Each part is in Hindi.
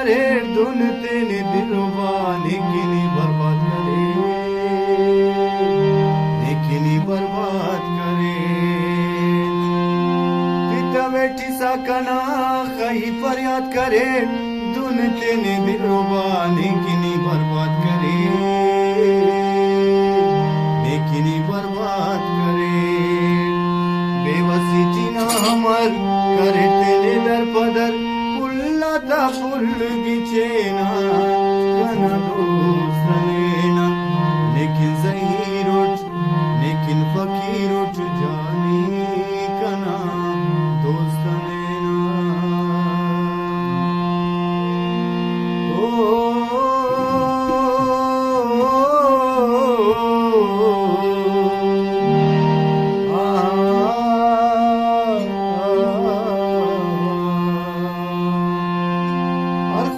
करे धुन तेने दिलवा लेकिन बर्बाद करे, लेकिन बर्बाद करे। तिता बैठी साकना कहीं फरियाद करे धुन तेने दिलवा लेकिन बर्बाद करे, लेकिन बर्बाद करे। बेवसी जीना हमर करे तेने दर पदर पुल्ला ता पुल गिचेना कना दोस्त लेना, लेकिन सही रोट लेकिन फकीर उठ जानी कना दोस्त लेना।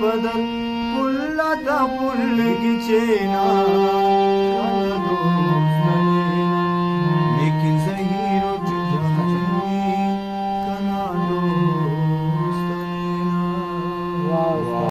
पदर पुल्ला ता पुल गिचेना कना दोस्त लेना, लेकिन सही रोट जानी कना दोस्त लेना।